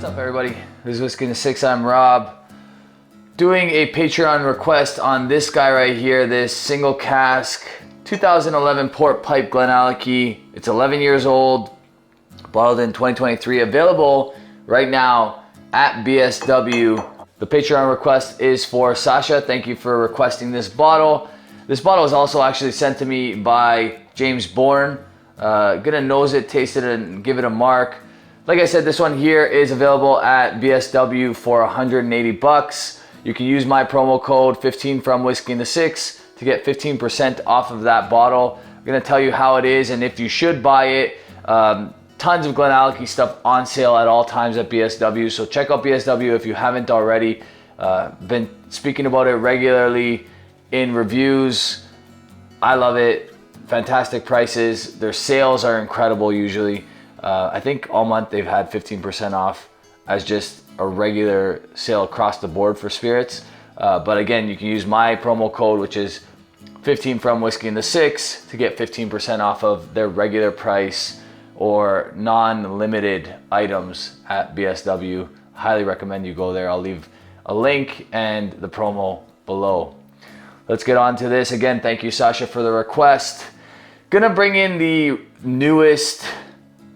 up, everybody? This is Whisky in the 6. I'm Rob. Doing a Patreon request on this guy right here, this single cask 2011 Port Pipe Glenallachie. It's 11 years old, bottled in 2023, available right now at BSW. The Patreon request is for Sasha. Thank you for requesting this bottle. This bottle was also actually sent to me by James Bourne. Gonna nose it, taste it, and give it a mark. Like I said, this one here is available at BSW for 180 bucks. You can use my promo code 15 from Whisky in the 6 to get 15% off of that bottle. I'm gonna tell you how it is and if you should buy it. Tons of Glenallachie stuff on sale at all times at BSW. So check out BSW if you haven't already. Been speaking about it regularly in reviews. I love it. Fantastic prices. Their sales are incredible usually. I think all month they've had 15% off as just a regular sale across the board for spirits. But again, you can use my promo code, which is 15 from Whisky in the 6 to get 15% off of their regular price or non-limited items at BSW. Highly recommend you go there. I'll leave a link and the promo below. Let's get on to this. Again, thank you, Sasha, for the request. Gonna bring in the newest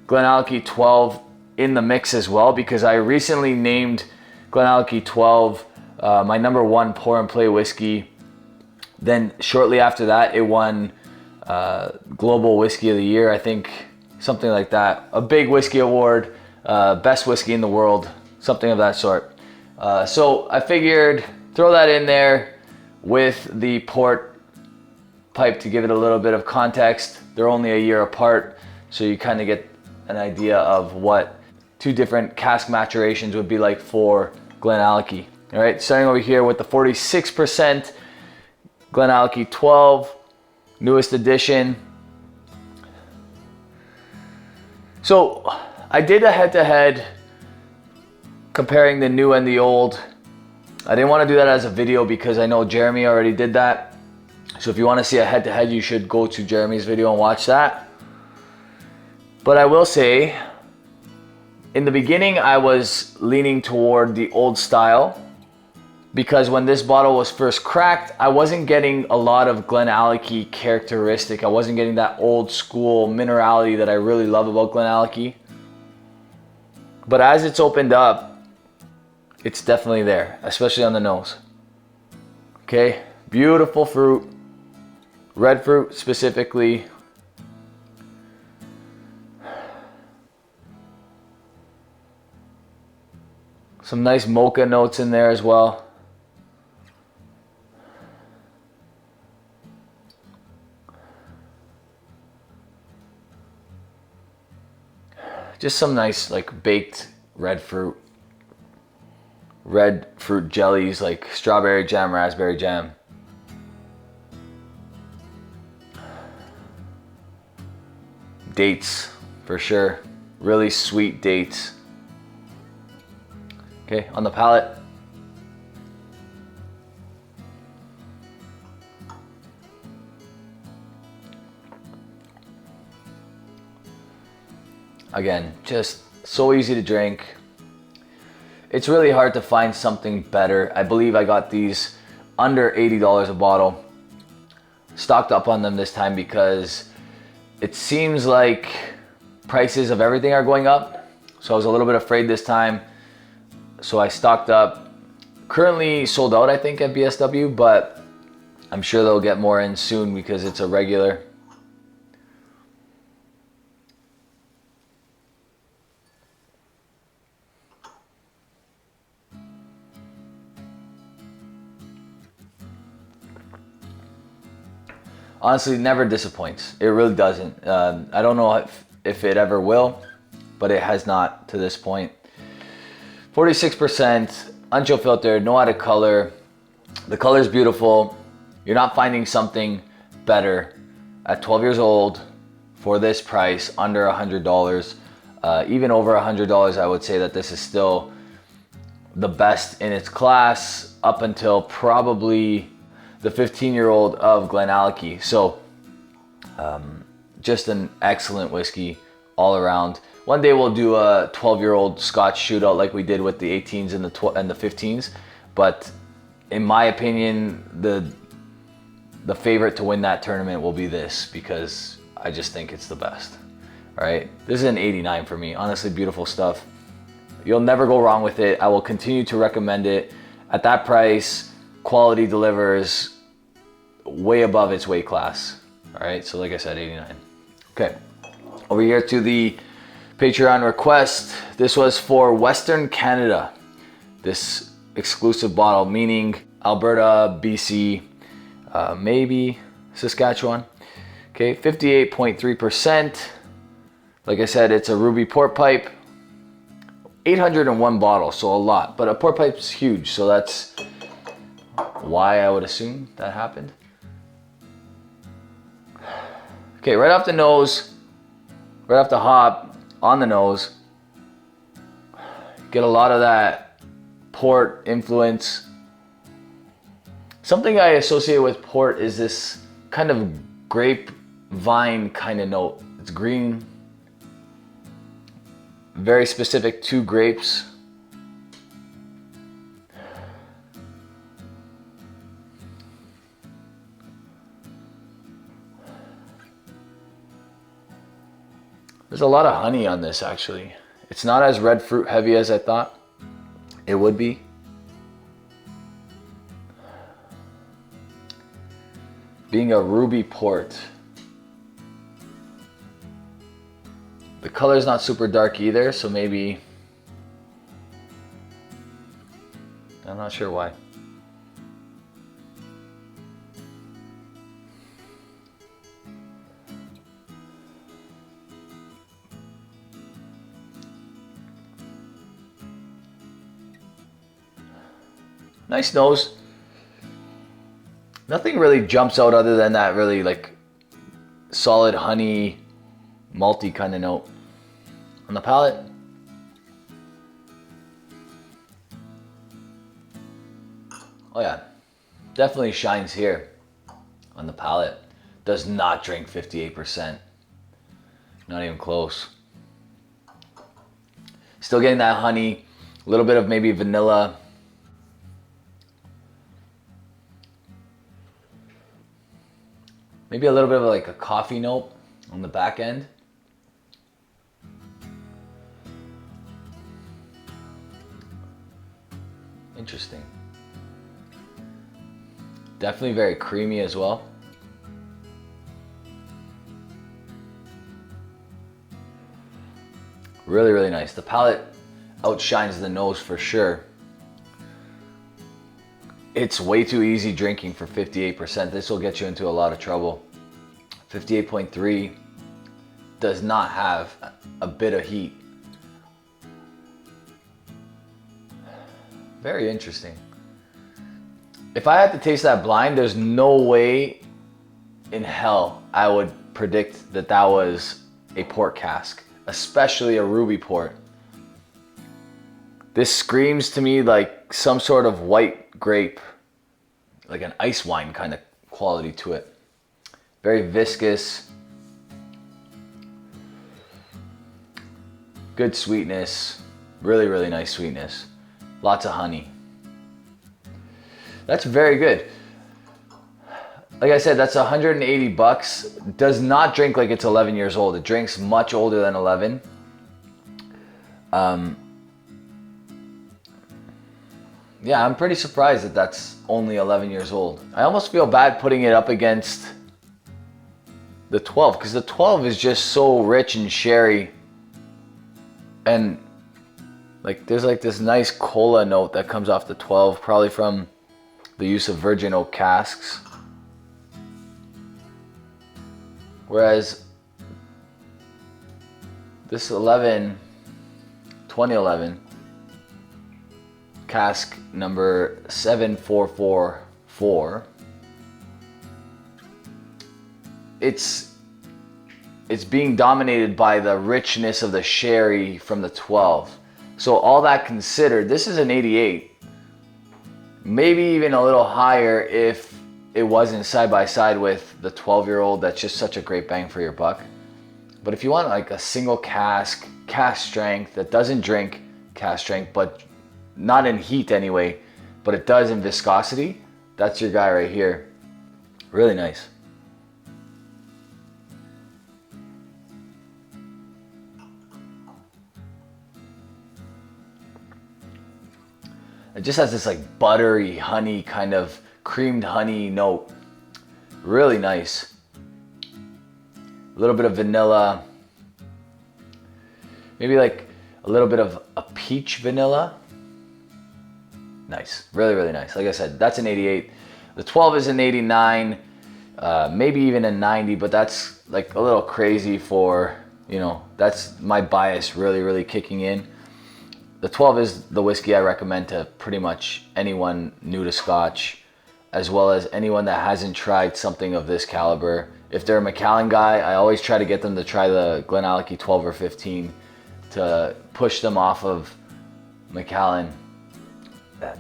Glenallachie 12 in the mix as well, because I recently named Glenallachie 12 my #1 pour and play whiskey. Then shortly after that, it won Global Whiskey of the Year, I think, something like that. A big whiskey award, best whiskey in the world, something of that sort. So I figured throw that in there with the port pipe to give it a little bit of context. They're only a year apart, so you kind of get an idea of what two different cask maturations would be like for Glenallachie. All right, starting over here with the 46% Glenallachie 12, newest edition. So I did a head-to-head comparing the new and the old. I didn't want to do that as a video because I know Jeremy already did that. So if you want to see a head-to-head, you should go to Jeremy's video and watch that. But I will say, in the beginning, I was leaning toward the old style because when this bottle was first cracked, I wasn't getting a lot of Glenallachie characteristic. I wasn't getting that old school minerality that I really love about Glenallachie. But as it's opened up, it's definitely there, especially on the nose. Okay, beautiful fruit, red fruit specifically. Some nice mocha notes in there as well. Just some nice like baked red fruit jellies like strawberry jam, raspberry jam. Dates for sure, really sweet dates. Okay, on the palate. Again, just so easy to drink. It's really hard to find something better. I believe I got these under $80 a bottle. Stocked up on them this time because it seems like prices of everything are going up. So I was a little bit afraid this time. So I stocked up. Currently sold out, I think, at BSW, but I'm sure they'll get more in soon because it's a regular. Honestly, never disappoints. It really doesn't. I don't know if it ever will, but it has not to this point. 46%, unchill filtered, no added color. The color is beautiful. You're not finding something better at 12 years old for this price, under $100. Even over $100, I would say that this is still the best in its class up until probably the 15-year-old of Glenallachie. So just an excellent whiskey all around. One day we'll do a 12-year-old Scotch shootout like we did with the 18s and the 15s. But in my opinion, the favorite to win that tournament will be this, because I just think it's the best. All right, this is an 89 for me. Honestly, beautiful stuff. You'll never go wrong with it. I will continue to recommend it. At that price, quality delivers way above its weight class. All right, so like I said, 89. Okay, over here to the Patreon request. This was for Western Canada. This exclusive bottle, meaning Alberta, BC, maybe Saskatchewan. Okay, 58.3%. Like I said, it's a ruby port pipe. 801 bottles, so a lot. But a port pipe's huge, so that's why I would assume that happened. Okay, right off the nose, right off the hop, on the nose, get a lot of that port influence. Something I associate with port is this kind of grapevine kind of note. It's green, very specific to grapes. There's a lot of honey on this actually. It's not as red fruit heavy as I thought it would be. Being a ruby port. The color is not super dark either, so maybe, I'm not sure why. Nice nose. Nothing really jumps out other than that really like solid honey, malty kind of note. On the palate, oh yeah, definitely shines here on the palate. Does not drink 58%. Not even close. Still getting that honey, a little bit of maybe vanilla. Maybe a little bit of like a coffee note on the back end. Interesting. Definitely very creamy as well. Really, really nice. The palate outshines the nose for sure. It's way too easy drinking for 58%. This will get you into a lot of trouble. 58.3 does not have a bit of heat. Very interesting. If I had to taste that blind, there's no way in hell I would predict that that was a port cask, especially a ruby port. This screams to me like some sort of white grape, like an ice wine kind of quality to it. Very viscous. Good sweetness. Really, really nice sweetness. Lots of honey. That's very good. Like I said, that's 180 bucks. Does not drink like it's 11 years old. It drinks much older than 11. Yeah, I'm pretty surprised that that's only 11 years old. I almost feel bad putting it up against the 12 because the 12 is just so rich and sherry. And like there's like this nice cola note that comes off the 12, probably from the use of virgin oak casks. Whereas this 2011 cask number 7444, it's being dominated by the richness of the sherry from the 12. So all that considered, this is an 88. Maybe even a little higher if it wasn't side by side with the 12-year-old. That's just such a great bang for your buck. But if you want like a single cask strength that doesn't drink cask strength, but not in heat anyway, but it does in viscosity, that's your guy right here. Really nice. It just has this like buttery honey, kind of creamed honey note. Really nice. A little bit of vanilla. Maybe like a little bit of a peach vanilla. Nice, really, really nice. Like I said, that's an 88. The 12 is an 89, maybe even a 90, but that's like a little crazy for, you know, that's my bias really, really kicking in. The 12 is the whiskey I recommend to pretty much anyone new to Scotch, as well as anyone that hasn't tried something of this caliber. If they're a Macallan guy, I always try to get them to try the Glenallachie 12 or 15 to push them off of Macallan.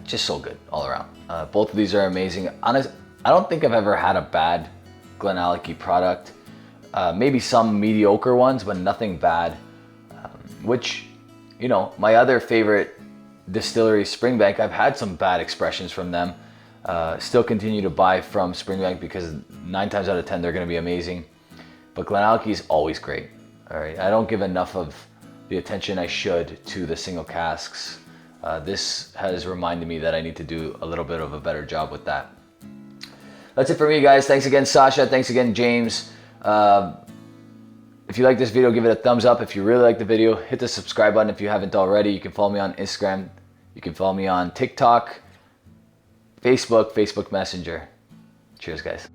Just so good all around. Both of these are amazing. Honest, I don't think I've ever had a bad Glenallachie product. Maybe some mediocre ones, but nothing bad. Which, you know, my other favorite distillery, Springbank, I've had some bad expressions from them. Still continue to buy from Springbank because 9 times out of 10 they're going to be amazing. But Glenallachie is always great. All right, I don't give enough of the attention I should to the single casks. This has reminded me that I need to do a little bit of a better job with that. That's it for me, guys. Thanks again, Sasha. Thanks again, James. If you like this video, give it a thumbs up. If you really like the video, hit the subscribe button if you haven't already. You can follow me on Instagram. You can follow me on TikTok, Facebook Messenger. Cheers, guys.